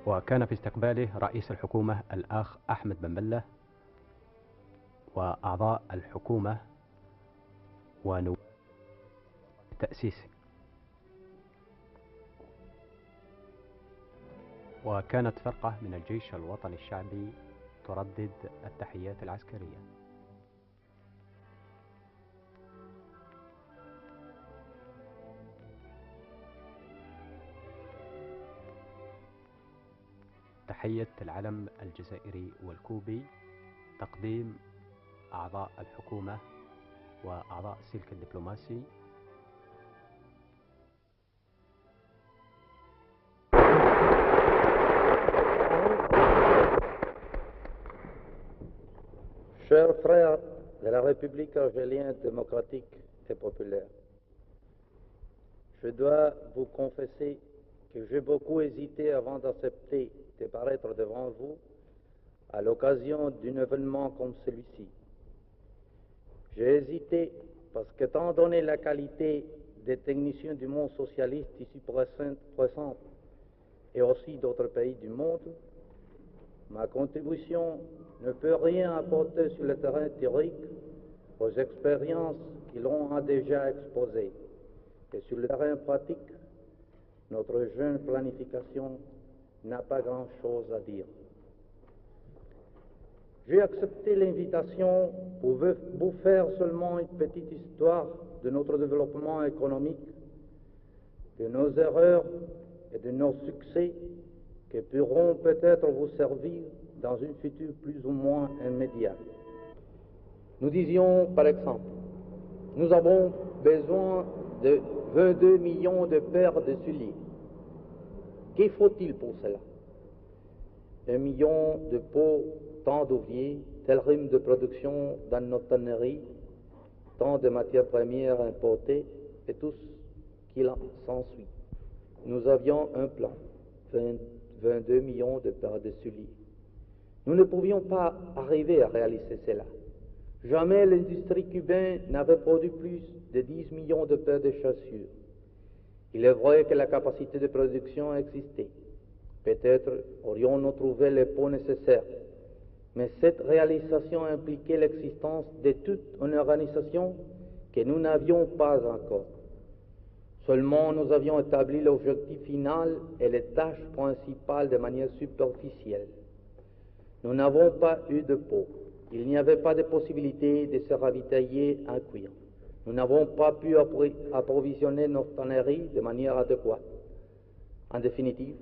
وكان في استقباله رئيس الحكومة الأخ أحمد بن بلة وأعضاء الحكومة ونواب التأسيسي. وكانت فرقة من الجيش الوطني الشعبي تردد التحيات العسكرية. تحية العلم الجزائري والكوبي، تقديم أعضاء الحكومة وأعضاء السلك الدبلوماسي. Chers frères de la République algérienne démocratique et populaire, je dois vous confesser que j'ai beaucoup hésité avant d'accepter de paraître devant vous à l'occasion d'un événement comme celui-ci. J'ai hésité parce qu'étant donné la qualité des techniciens du monde socialiste ici présents et aussi d'autres pays du monde, ma contribution ne peut rien apporter sur le terrain théorique aux expériences qui l'ont déjà exposées. Et sur le terrain pratique, notre jeune planification n'a pas grand-chose à dire. J'ai accepté l'invitation pour vous faire seulement une petite histoire de notre développement économique, de nos erreurs et de nos succès qui pourront peut-être vous servir dans une future plus ou moins immédiate. Nous disions, par exemple, nous avons besoin de 22 millions de paires de souliers. Qu'il faut-il pour cela? 1 million de pots, tant d'ouvriers, tel rythme de production dans nos tanneries, tant de matières premières importées et tout ce qui s'ensuit. Nous avions un plan, 22 millions de paires de souliers. Nous ne pouvions pas arriver à réaliser cela. Jamais l'industrie cubaine n'avait produit plus de 10 millions de paires de chaussures. Il est vrai que la capacité de production existait. Peut-être aurions-nous trouvé les pots nécessaires. Mais cette réalisation impliquait l'existence de toute une organisation que nous n'avions pas encore. Seulement nous avions établi l'objectif final et les tâches principales de manière superficielle. Nous n'avons pas eu de pot. Il n'y avait pas de possibilité de se ravitailler en cuir. Nous n'avons pas pu approvisionner nos tanneries de manière adéquate. En définitive,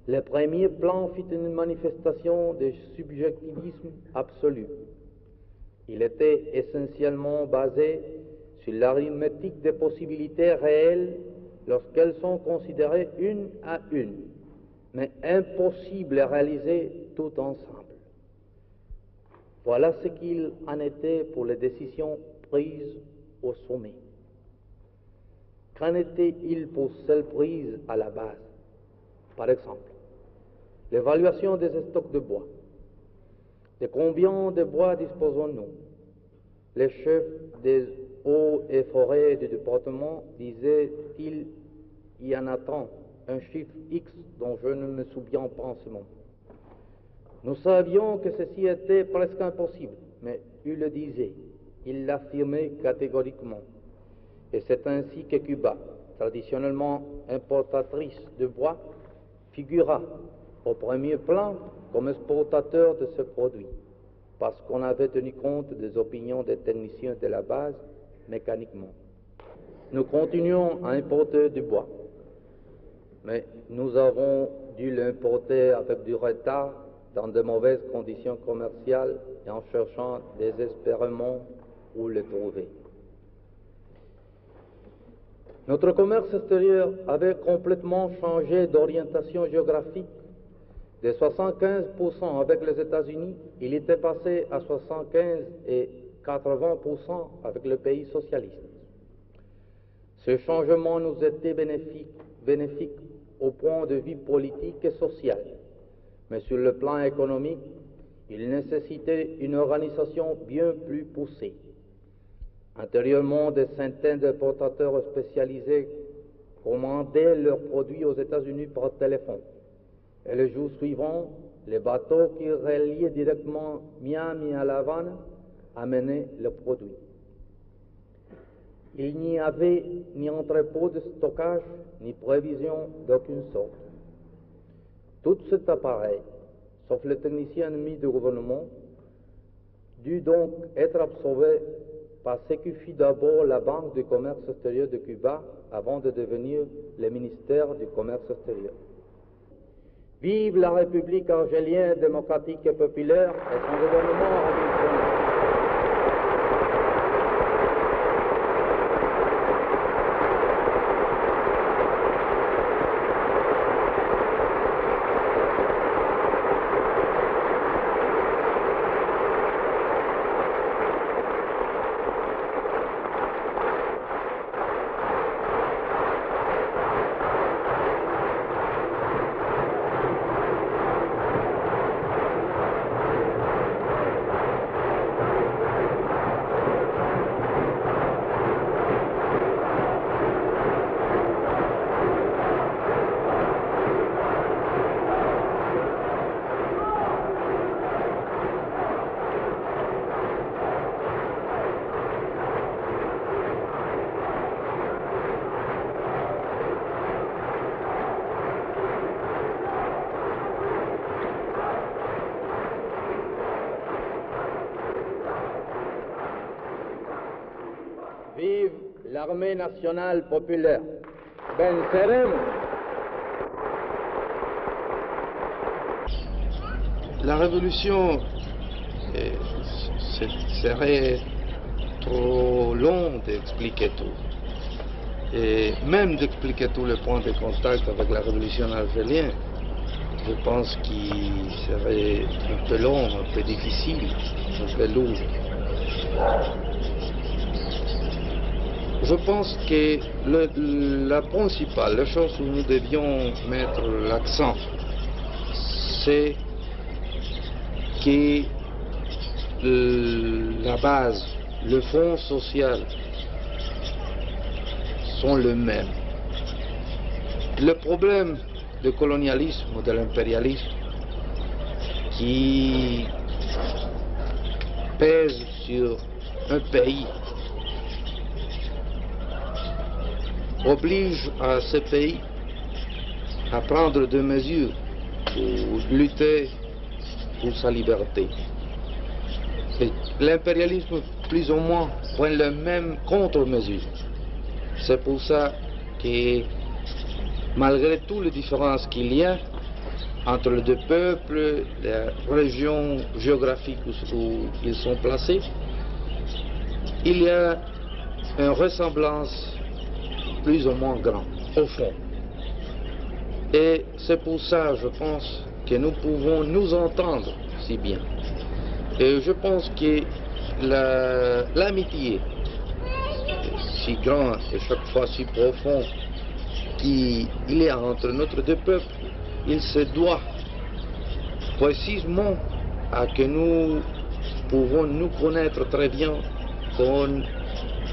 le premier plan fut une manifestation de subjectivisme absolu. Il était essentiellement basé sur l'arithmétique des possibilités réelles lorsqu'elles sont considérées une à une, mais impossible à réaliser tout ensemble. Voilà ce qu'il en était pour les décisions prises au sommet. Qu'en était-il pour celles prises à la base? Par exemple, l'évaluation des stocks de bois. De combien de bois disposons-nous? Les chefs des eaux et forêts du département disaient qu'il y en a tant, un chiffre X dont je ne me souviens pas en ce moment. Nous savions que ceci était presque impossible, mais il le disait, il l'affirmait catégoriquement. Et c'est ainsi que Cuba, traditionnellement importatrice de bois, figura au premier plan comme exportateur de ce produit, parce qu'on avait tenu compte des opinions des techniciens de la base mécaniquement. Nous continuons à importer du bois, mais nous avons dû l'importer avec du retard, dans de mauvaises conditions commerciales et en cherchant désespérément où le trouver. Notre commerce extérieur avait complètement changé d'orientation géographique. De 75% avec les États-Unis, il était passé à 75 et 80% avec le pays socialiste. Ce changement nous était bénéfique au point de vue politique et social. Mais sur le plan économique, il nécessitait une organisation bien plus poussée. Antérieurement, des centaines d'importateurs spécialisés commandaient leurs produits aux États-Unis par téléphone. Et le jour suivant, les bateaux qui reliaient directement Miami à La Havane amenaient le produit. Il n'y avait ni entrepôt de stockage, ni prévision d'aucune sorte. Tout cet appareil, sauf les techniciens ennemis du gouvernement, dut donc être absorbé par ce qui fut d'abord la Banque du commerce extérieur de Cuba avant de devenir le ministère du commerce extérieur. Vive la République argélienne démocratique et populaire et son gouvernement révolutionnaire. Vive l'armée nationale populaire. Venceremos. La révolution serait trop long d'expliquer tout. Et même d'expliquer tous les points de contact avec la révolution algérienne, je pense qu'il serait un peu long, un peu difficile, un peu lourd. Je pense que la principale, la chose où nous devions mettre l'accent, c'est que la base, le fond social sont les mêmes. Le problème du colonialisme ou de l'impérialisme qui pèse sur un pays oblige à ce pays à prendre des mesures pour lutter pour sa liberté. L'impérialisme, plus ou moins, prend les mêmes contre-mesures. C'est pour ça que, malgré toutes les différences qu'il y a entre les deux peuples, les régions géographiques où ils sont placés, il y a une ressemblance plus ou moins grande, au fond. Et c'est pour ça, je pense, que nous pouvons nous entendre si bien. Et je pense que l'amitié, si grande et chaque fois si profonde qu'il y a entre notre deux peuples, il se doit précisément à que nous pouvons nous connaître très bien,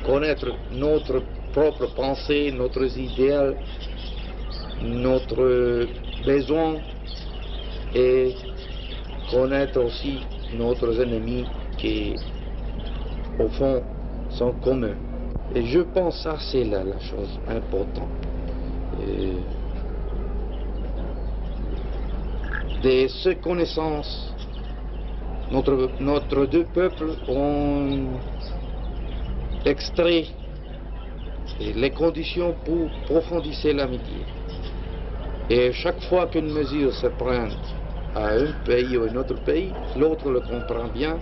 connaître notre propre pensée, notre idéal, notre besoin et connaître aussi nos ennemis qui, au fond, sont communs. Et je pense que ça, c'est là la chose importante. De ces connaissances, notre deux peuples ont extrait les conditions pour approfondir l'amitié. Et chaque fois qu'une mesure se prend à un pays ou à un autre pays, l'autre le comprend bien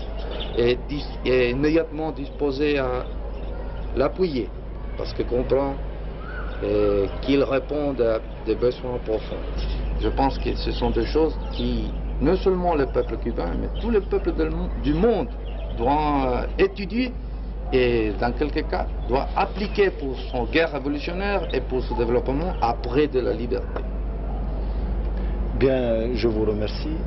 et est immédiatement disposé à l'appuyer, parce qu'il comprend qu'il répond à des besoins profonds. Je pense que ce sont des choses qui, non seulement le peuple cubain, mais tous les peuples du monde doivent étudier et, dans quelques cas, doivent appliquer pour son guerre révolutionnaire et pour son développement après de la liberté. Bien, je vous remercie.